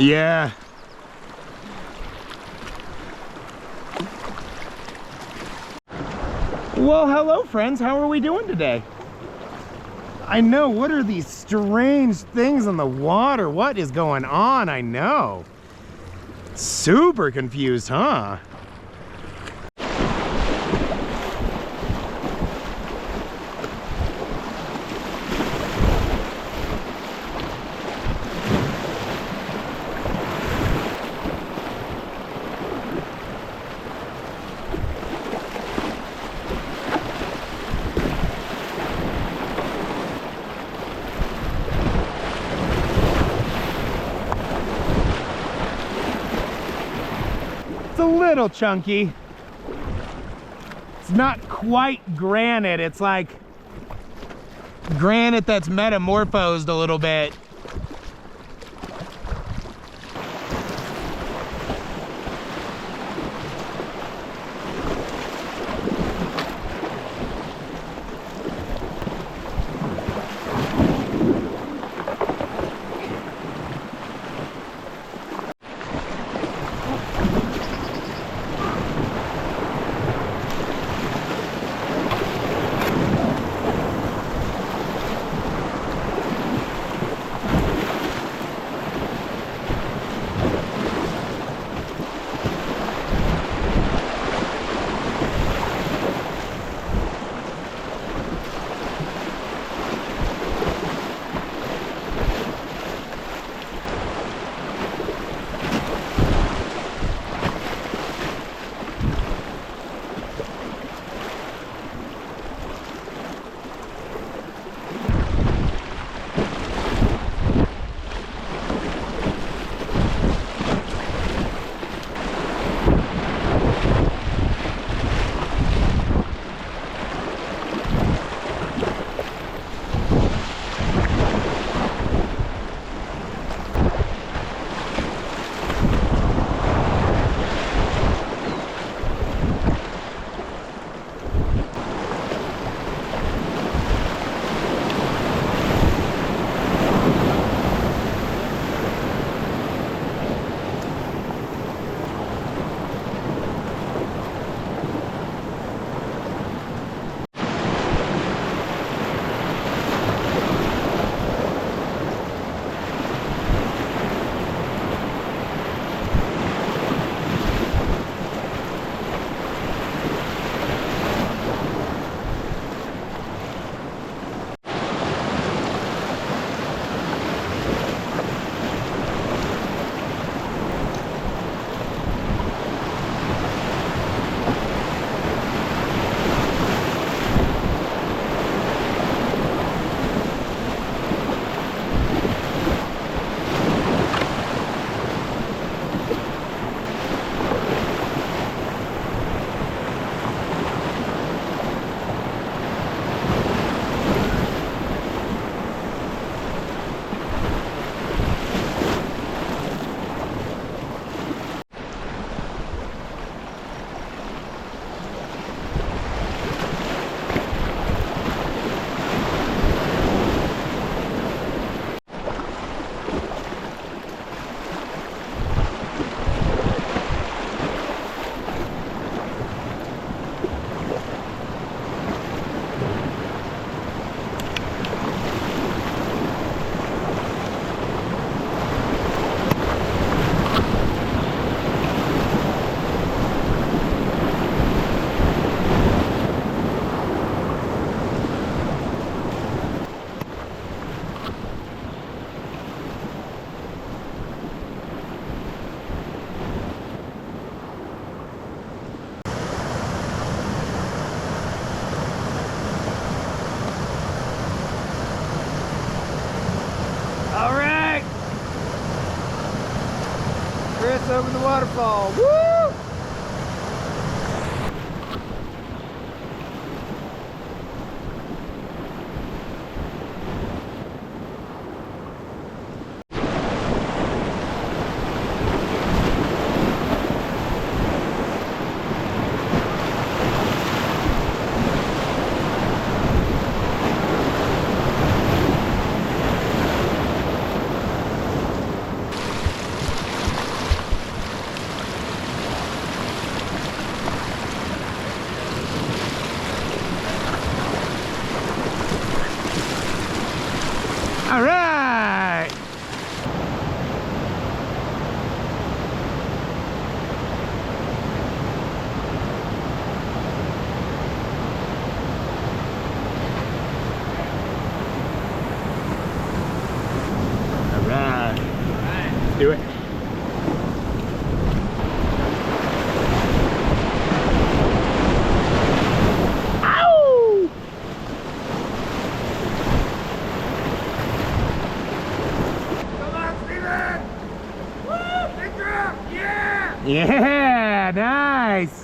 Yeah. Well, hello friends, how are we doing today? I know, what are these strange things in the water? What is going on? I know. Super confused, huh? It's a little chunky. It's not quite granite. It's like granite that's metamorphosed a little bit. Over the waterfall. Woo! Yeah, nice.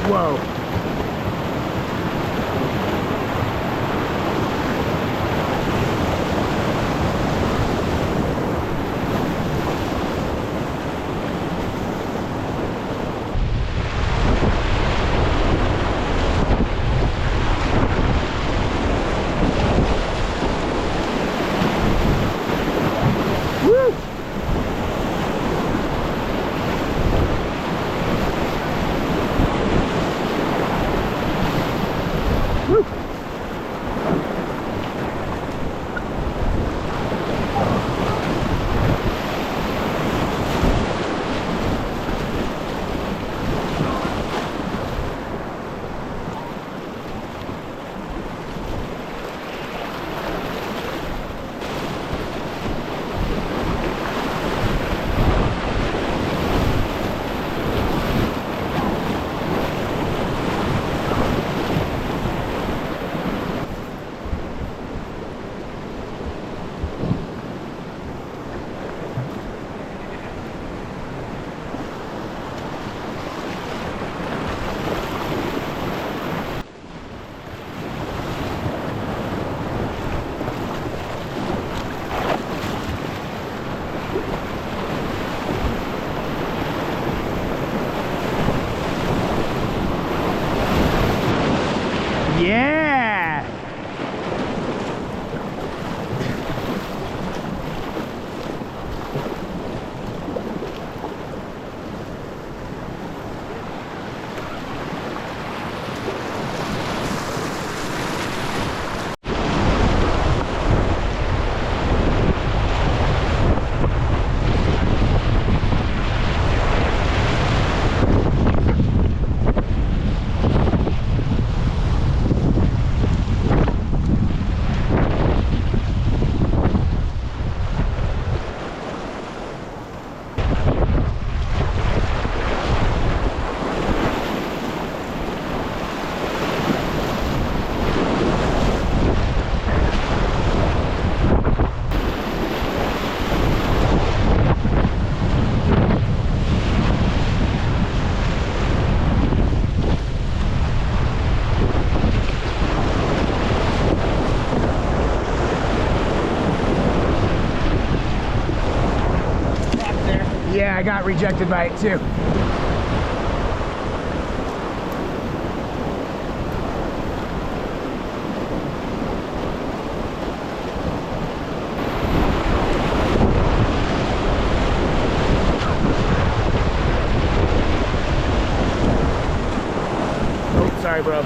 Whoa. Yeah! Yeah, I got rejected by it too. Oh, sorry, bro.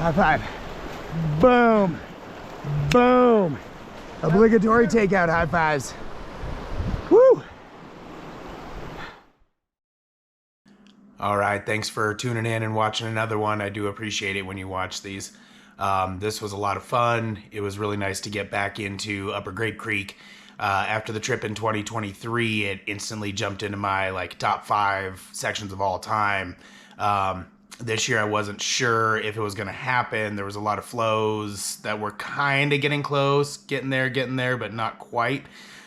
High five. Boom. Boom. Obligatory takeout high fives. Woo. All right, thanks for tuning in and watching another one. I do appreciate it when you watch these. This was a lot of fun. It was really nice to get back into Upper Grape Creek. After the trip in 2023, it instantly jumped into my top 5 sections of all time. This year I wasn't sure if it was going to happen. There was a lot of flows that were kind of getting close, getting there, but not quite.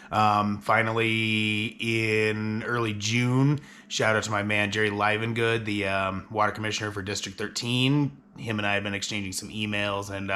Finally, in early June, shout out to my man Jerry Livengood, the water commissioner for District 13. Him and I had been exchanging some emails, and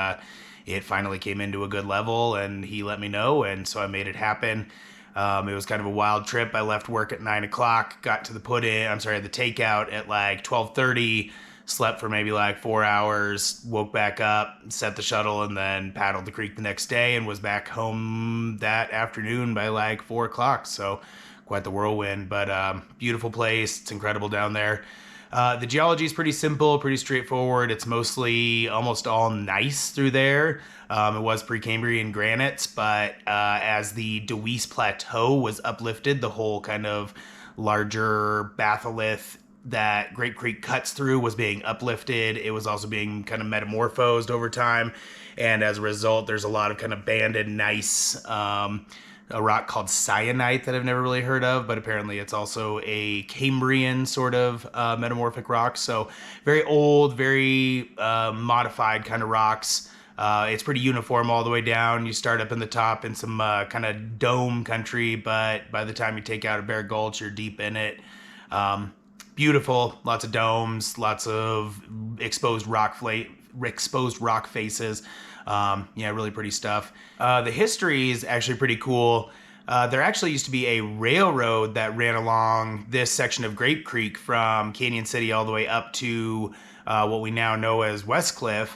it finally came into a good level, and he let me know, and so I made it happen. It was kind of a wild trip. I left work at 9 o'clock, got to the the takeout at 12:30, slept for maybe 4 hours, woke back up, set the shuttle, and then paddled the creek the next day and was back home that afternoon by 4 o'clock. So quite the whirlwind, but beautiful place. It's incredible down there. The geology is pretty simple, pretty straightforward. It's mostly almost all gneiss through there. It was Precambrian granites, but as the Deweese Plateau was uplifted, the whole kind of larger batholith that Grape Creek cuts through was being uplifted. It was also being kind of metamorphosed over time, and as a result, there's a lot of kind of banded gneiss. A rock called syenite that I've never really heard of, but apparently it's also a Cambrian sort of metamorphic rock. So very old, very modified kind of rocks. It's pretty uniform all the way down. You start up in the top in some kind of dome country, but by the time you take out a Bear Gulch, you're deep in it. Beautiful, lots of domes, lots of exposed rock faces. Yeah, really pretty stuff. The history is actually pretty cool. There actually used to be a railroad that ran along this section of Grape Creek from Canyon City all the way up to what we now know as Westcliff.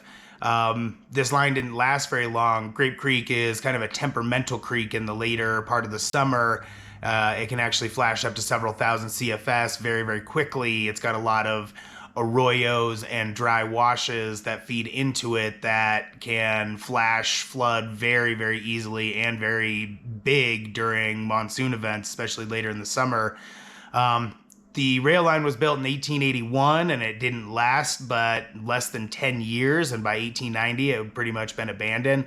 This line didn't last very long. Grape Creek is kind of a temperamental creek in the later part of the summer. It can actually flash up to several thousand CFS very, very quickly. It's got a lot of arroyos and dry washes that feed into it that can flash flood very, very easily and very big during monsoon events, especially later in the summer. The rail line was built in 1881 and it didn't last but less than 10 years, and by 1890 it had pretty much been abandoned.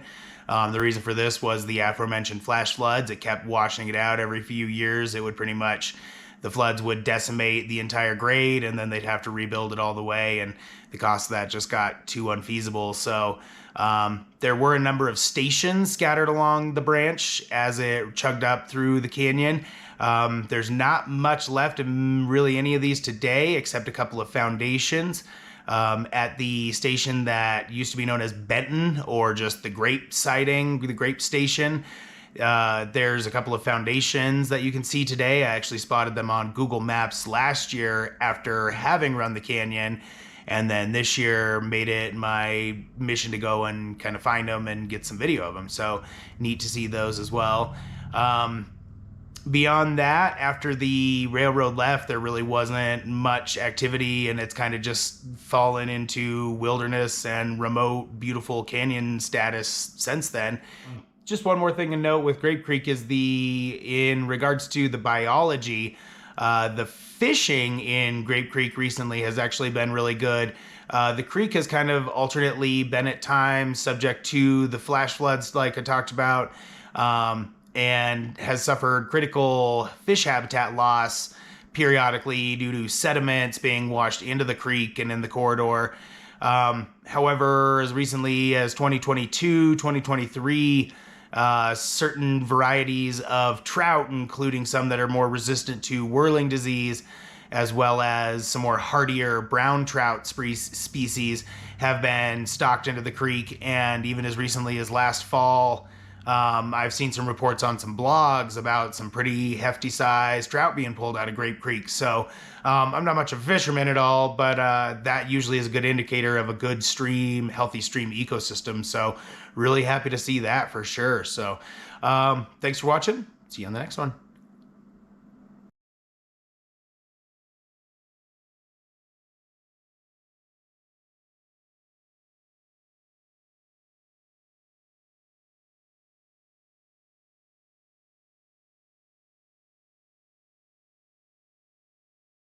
The reason for this was the aforementioned flash floods. It kept washing it out every few years. It would pretty much, the floods would decimate the entire grade, and then they'd have to rebuild it all the way, and the cost of that just got too unfeasible. So there were a number of stations scattered along the branch as it chugged up through the canyon. There's not much left in really any of these today, except a couple of foundations. At the station that used to be known as Benton, or just the Grape Siding, the Grape Station, there's a couple of foundations that you can see today. I actually spotted them on Google Maps last year after having run the canyon, and then this year made it my mission to go and kind of find them and get some video of them. So neat to see those as well. Beyond that, after the railroad left, there really wasn't much activity, and it's kind of just fallen into wilderness and remote, beautiful canyon status since then. Just one more thing to note with Grape Creek is in regards to the biology, the fishing in Grape Creek recently has actually been really good. The creek has kind of alternately been at times subject to the flash floods like I talked about, and has suffered critical fish habitat loss periodically due to sediments being washed into the creek and in the corridor. However, as recently as 2022, 2023, certain varieties of trout, including some that are more resistant to whirling disease, as well as some more hardier brown trout species, have been stocked into the creek. And even as recently as last fall, I've seen some reports on some blogs about some pretty hefty sized trout being pulled out of Grape Creek. So I'm not much of a fisherman at all, but that usually is a good indicator of a good stream, healthy stream ecosystem. So really happy to see that for sure. So thanks for watching. See you on the next one.